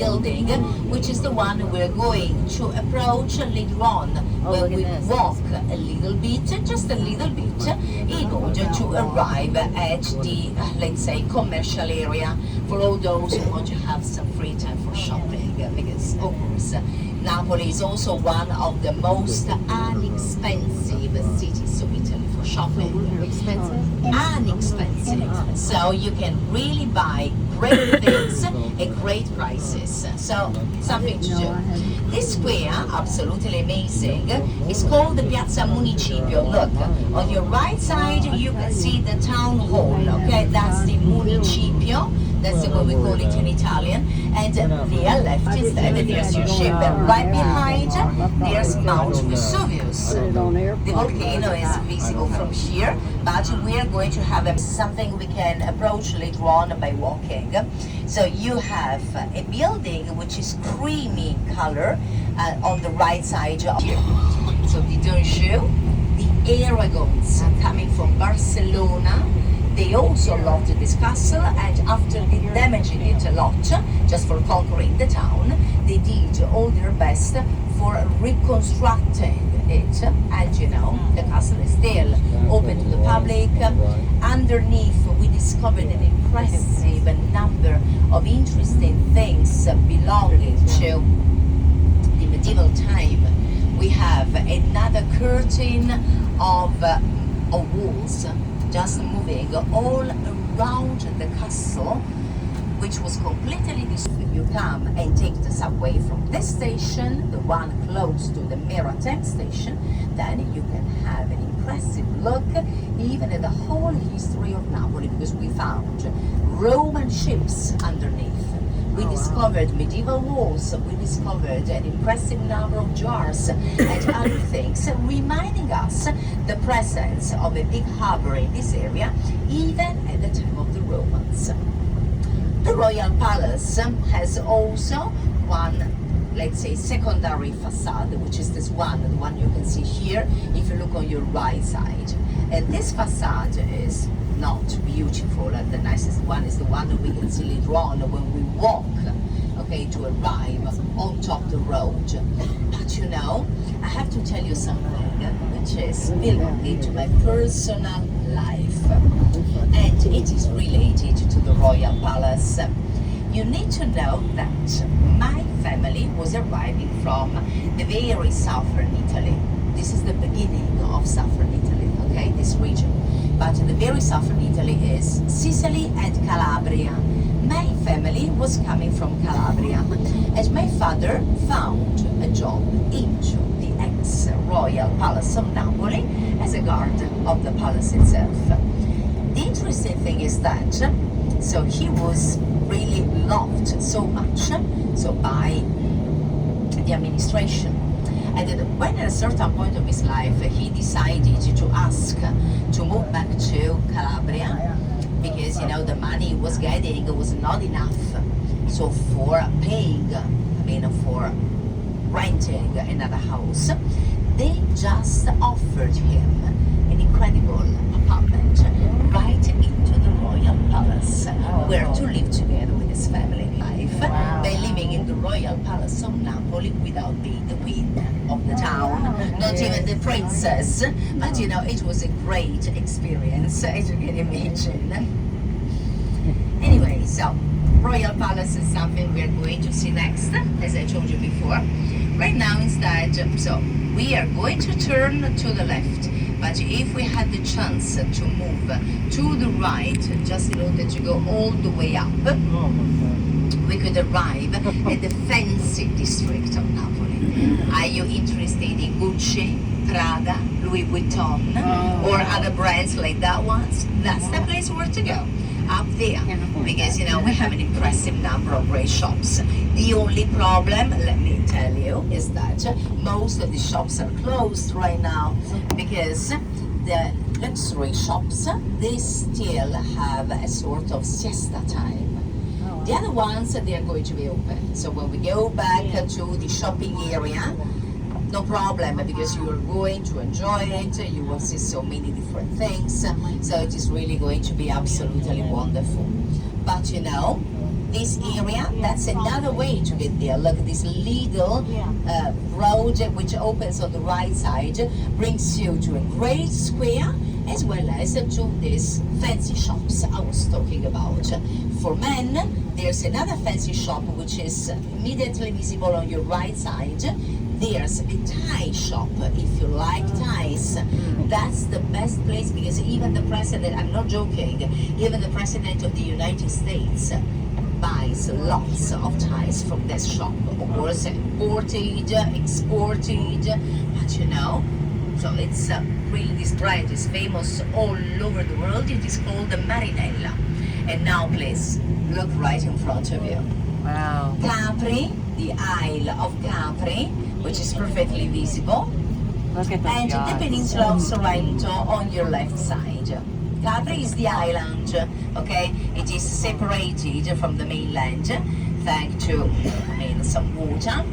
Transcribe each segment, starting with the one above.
building, which is the one we're going to approach later on when we walk a little bit, just a little bit, in order to arrive at the, let's say, commercial area for all those who want to have some free time for shopping, because of course Napoli is also one of the most inexpensive cities of Italy for shopping. Expensive? Inexpensive. So you can really buy great things at great prices. So something to do. This square, absolutely amazing, is called the Piazza Municipio. Look, on your right side you can see the town hall, okay? That's the Municipio. That's what we call it in Italian. And there left instead there's your ship. And right behind there's Mount Vesuvius. The volcano is visible from here, but we are going to have something we can approach later on by walking. So you have a building which is creamy color on the right side here. So the Donjon, the Aragons coming from Barcelona. They also loved this castle, and after damaging it a lot, just for conquering the town, they did all their best for reconstructing it. And you know, the castle is still open to the public. Underneath, we discovered an impressive number of interesting things belonging to the medieval time. We have another curtain of walls just moving all around the castle, which was completely destroyed. You come and take the subway from this station, the one close to the Maritime station, then you can have an impressive look even at the whole history of Napoli, because we found Roman ships underneath. We discovered medieval walls, we discovered an impressive number of jars and other things, reminding us the presence of a big harbor in this area, even at the time of the Romans. The Royal Palace has also one, let's say, secondary facade, which is this one, the one you can see here, if you look on your right side. And this facade is not beautiful, and the nicest one is the one that we can see later on when we walk, okay, to arrive on top of the road. But you know, I have to tell you something which is belonging to my personal life, and it is related to the Royal Palace. You need to know that my family was arriving from the very southern Italy. This is the beginning of southern Italy, okay, this region. But the very southern Italy is Sicily and Calabria. My family was coming from Calabria, and my father found a job into the ex-royal palace of Napoli as a guard of the palace itself. The interesting thing is that, so he was really loved so much so by the administration. And then when at a certain point of his life he decided to ask to move back to Calabria, because you know the money he was getting was not enough, so for paying, for renting another house, they just offered him an incredible apartment right into the Royal Palace, where to live together with his family life, by living in the Royal Palace of Napoli without being the queen of the town, not even the princess. But you know, it was a great experience, as you can imagine. Anyway, so Royal Palace is something we are going to see next, as I told you before. Right now instead, so we are going to turn to the left, but if we had the chance to move to the right, just in order to go all the way up, we could arrive at the fancy district of Napoli. Are you interested in Gucci, Prada, Louis Vuitton, or other brands like that ones? That's the place where to go, up there, because you know we have an impressive number of great shops. The only problem, let me tell you, is that most of the shops are closed right now, because the luxury shops, they still have a sort of siesta time. The other ones, they are going to be open. So when we go back to the shopping area, no problem, because you are going to enjoy it. You will see so many different things. So it is really going to be absolutely wonderful. But you know, this area, that's another way to get there. Look, this little road which opens on the right side brings you to a great square, as well as to these fancy shops I was talking about. For men, there's another fancy shop which is immediately visible on your right side. There's a tie shop if you like ties. That's the best place, because even the president, I'm not joking, even the president of the United States buys lots of ties from this shop. Of course, imported, exported, but you know, so it's really, this brand is famous all over the world. It is called the Marinella. And now please, look right in front of you. Wow. Capri, the Isle of Capri, which is perfectly visible. Look at And the Peninsula of Sorrento on your left side. Capri is the island, okay? It is separated from the mainland thanks to, some water,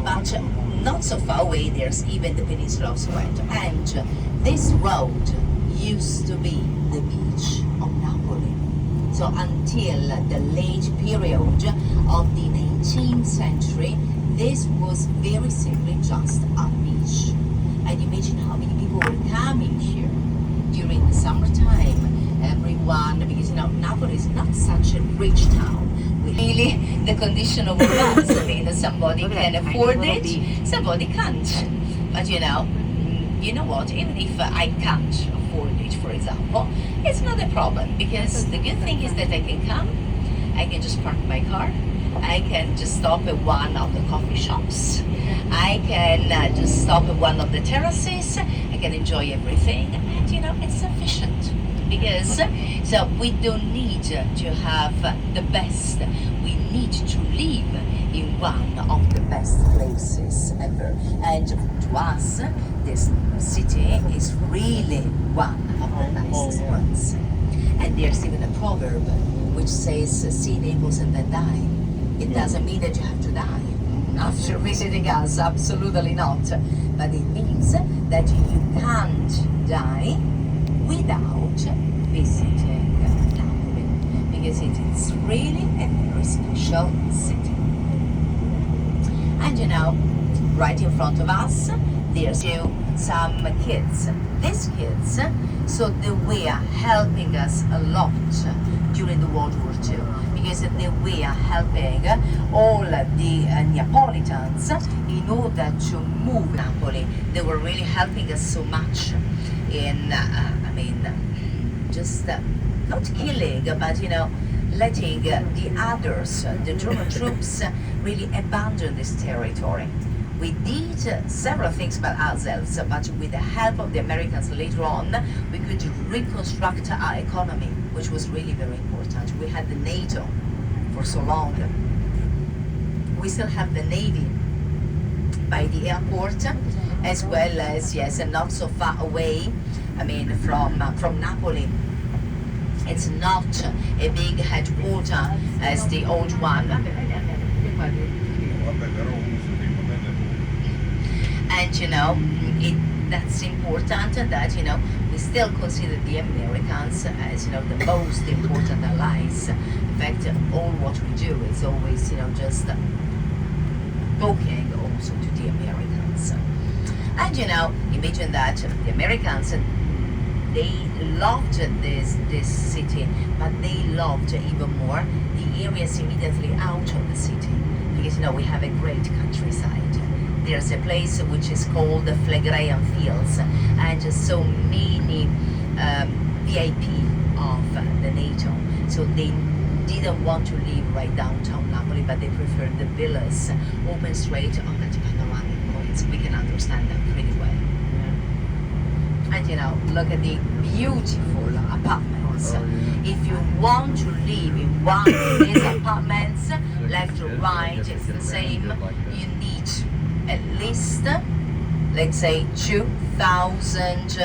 but not so far away there's even the Peninsula of Sorrento. And this road used to be the beach of Napoli. So until the late period of the 18th century, this was very simply just a beach. And imagine how many people were coming here during the summertime. Everyone, because Napoli is not such a rich town. Really, the condition of us. Somebody can afford it, somebody can't. But you know what? Even if I can't afford it, for example, it's not a problem, because the good thing is that I can come, I can just park my car, I can just stop at one of the coffee shops, I can just stop at one of the terraces, I can enjoy everything, and it's sufficient. Because so we don't need to have the best, we need to live in one of the best places ever. And to us, this city is really one of the nicest ones. And there's even a proverb which says, see Naples and then die. It doesn't mean that you have to die after visiting us, absolutely not. But it means that you can't die without visiting Napoli, because it is really a very special city. And right in front of us, there's some kids. These kids, so they were helping us a lot during the World War II, because they were helping all the Neapolitans in order to move Napoli. They were really helping us so much in, just not killing, but letting the others, the German troops, really abandon this territory. We did several things by ourselves, but with the help of the Americans later on, we could reconstruct our economy, which was really very important. We had the NATO for so long. We still have the Navy by the airport, as well as, yes, and not so far away, from Napoli. It's not a big headquarter as the old one. And that's important that we still consider the Americans as the most important allies. In fact, all what we do is always just talking also to the Americans. And imagine that the Americans, they loved this city, but they loved even more the areas immediately out of the city, because we have a great countryside. There's a place which is called the Phlegraean Fields, and so many VIP of the NATO. So they didn't want to live right downtown Napoli, but they preferred the villas open straight on the panoramic points. We can understand that pretty well. And look at the beautiful apartments. If you want to live in one of these apartments, left or right, it's the same. You need at least, let's say, 2,000.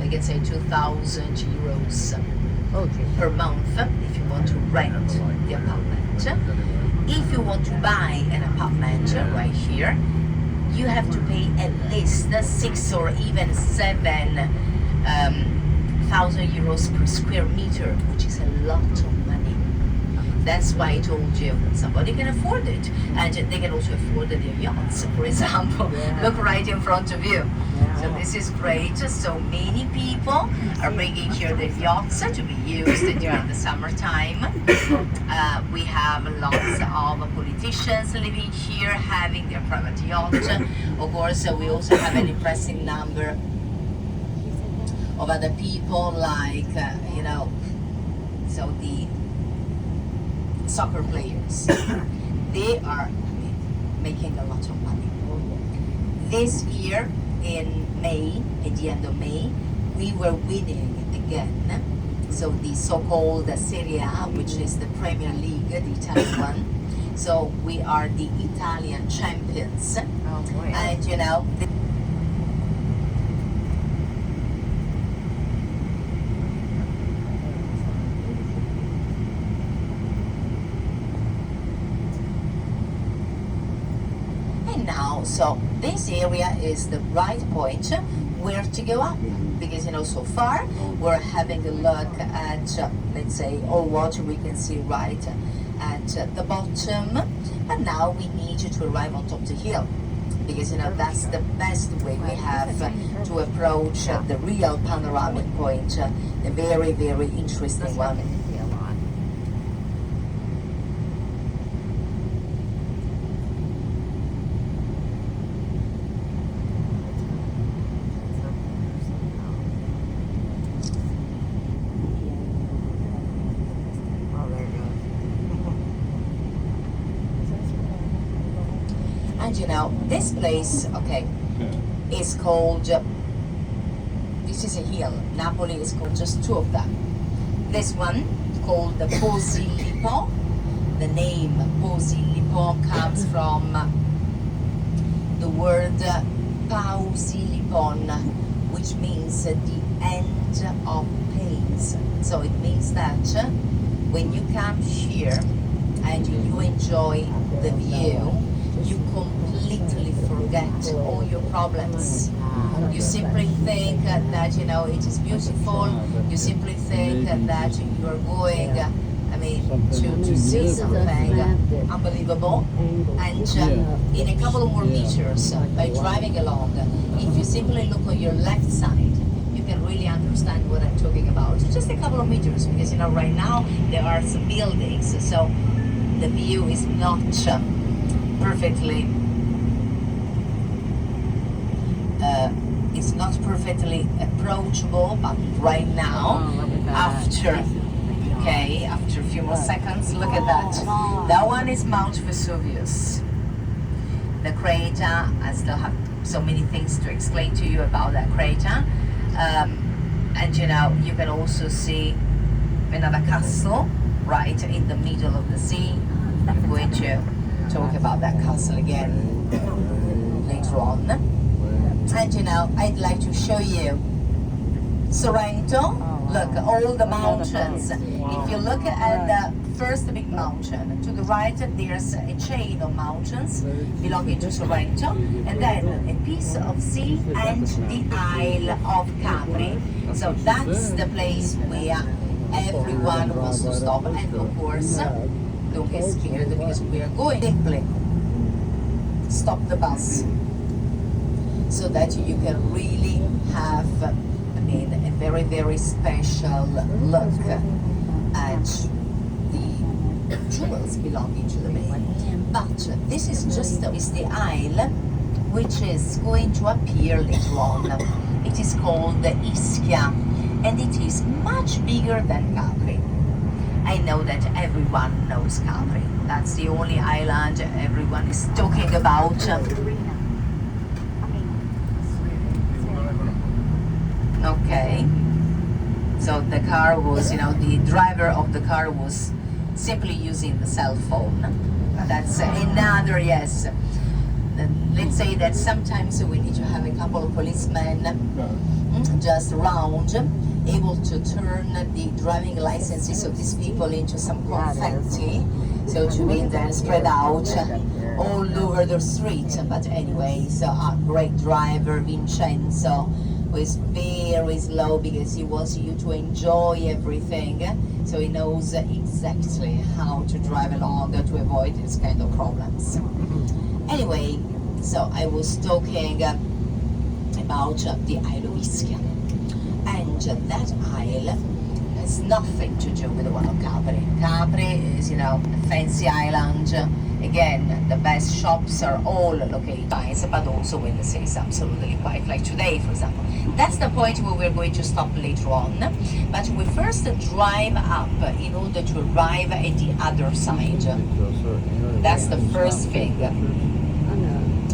I can say 2,000 euros per month if you want to rent the apartment. If you want to buy an apartment right here, you have to pay at least 6 or even 7,000 euros per square meter, which is a lot of money. That's why I told you somebody can afford it, and they can also afford their yachts, for example. Look right in front of you. So this is great. So many people are bringing here their yachts to be used during the summertime. We have lots of politicians living here, having their private yacht. Of course, we also have an impressive number of other people, like so the soccer players. They are making a lot of money. This year in May, at the end of May, we were winning again. So the so-called Serie A, which is the Premier League, the Italian one. So we are the Italian champions. Oh boy. And now, so this area is the right point where to go up, because so far we're having a look at let's say all water we can see right at the bottom, but now we need to arrive on top of the hill, because that's the best way we have to approach the real panoramic point, the very, very interesting one. And this place, okay, is called, this is a hill. Napoli is called just two of them. This one called the Posillipo. The name Posillipo comes from the word Pausilipon, which means the end of pains. So it means that when you come here and you enjoy the view, you completely forget all your problems. You simply think that it is beautiful. You simply think that you are going, to see something unbelievable. And in a couple of more meters, by driving along, if you simply look on your left side, you can really understand what I'm talking about. Just a couple of meters, because right now there are some buildings, so the view is not perfectly it's not perfectly approachable, but right now, after a few more seconds, look at that. That one is Mount Vesuvius, the crater. I still have so many things to explain to you about that crater. And you can also see another castle right in the middle of the sea. I'm going to talk about that castle again later on. And I'd like to show you Sorrento. Look, all the mountains. If you look at the first big mountain, to the right there's a chain of mountains belonging to Sorrento, and then a piece of sea and the Isle of Capri. So that's the place where everyone wants to stop. And of course, don't get scared, because we are going simply stop the bus, so that you can really have a very, very special look at the jewels belonging to the bay. But this is just the isle which is going to appear later on. It is called Ischia, and it is much bigger than Capri. I know that everyone knows Capri. That's the only island everyone is talking about. Okay. So the car was, the driver of the car was simply using the cell phone. That's another, yes. Let's say that sometimes we need to have a couple of policemen just around, able to turn the driving licenses of these people into some confetti, so to be then spread out all over the street. But anyway, so our great driver Vincenzo who is very slow because he wants you to enjoy everything. So he knows exactly how to drive along to avoid this kind of problems. Anyway, so I was talking about the Isle of Ischia. And that isle has nothing to do with the one of Capri. Capri is, you know, a fancy island. Again, the best shops are all located, but also when the city is absolutely quiet, like today, for example. That's the point where we're going to stop later on. But we first drive up in order to arrive at the other side. That's the first thing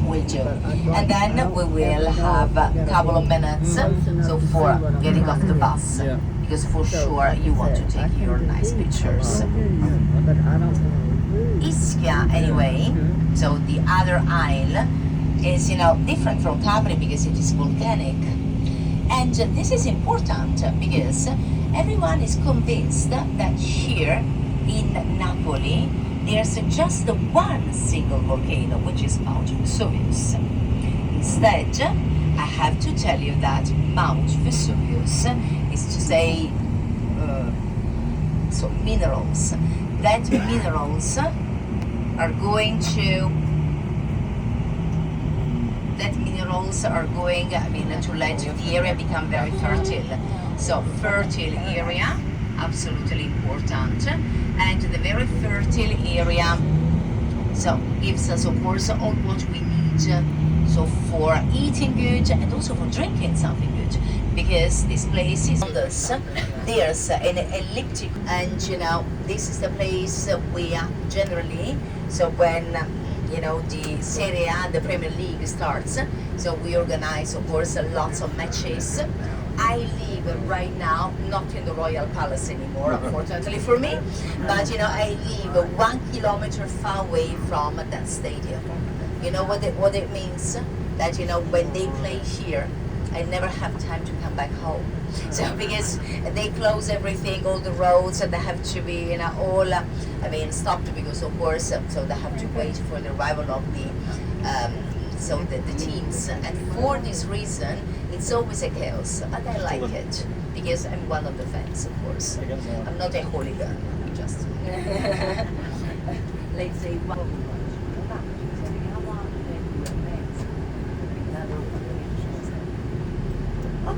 we'll do. And then we will have a couple of minutes so for getting off the bus. Because for sure you want to take your nice pictures. Ischia, anyway, so the other isle, is, you know, different from Capri because it is volcanic. And this is important because everyone is convinced that here in Napoli there's just one single volcano, which is Mount Vesuvius. Instead, I have to tell you that Mount Vesuvius is to say so minerals. That minerals are going to to let the area become very fertile. So fertile area, absolutely important, and the very fertile area so gives us of course all what we need so for eating good and also for drinking something good, because this place is on this, there's an elliptic, and you know this is the place where generally, so when you know the Serie A, the Premier League starts, so we organize of course lots of matches. I live right now not in the Royal Palace anymore, unfortunately for me, but you know I live 1 kilometer far away from that stadium. You know what it means? That you know when they play here, I never have time to come back home. So because they close everything, all the roads, and they have to be, you know, all stopped because of course, so they have to wait for the arrival of the the teams. And for this reason, it's always a chaos. But I like it because I'm one of the fans, of course. I'm not a hooligan. I'm just let's say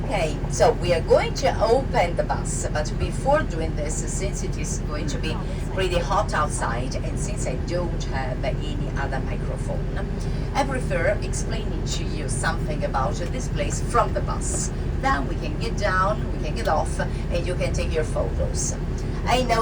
Okay, so we are going to open the bus, but before doing this, since it is going to be pretty hot outside, and since I don't have any other microphone, I prefer explaining to you something about this place from the bus. Then we can get down, we can get off, and you can take your photos. I know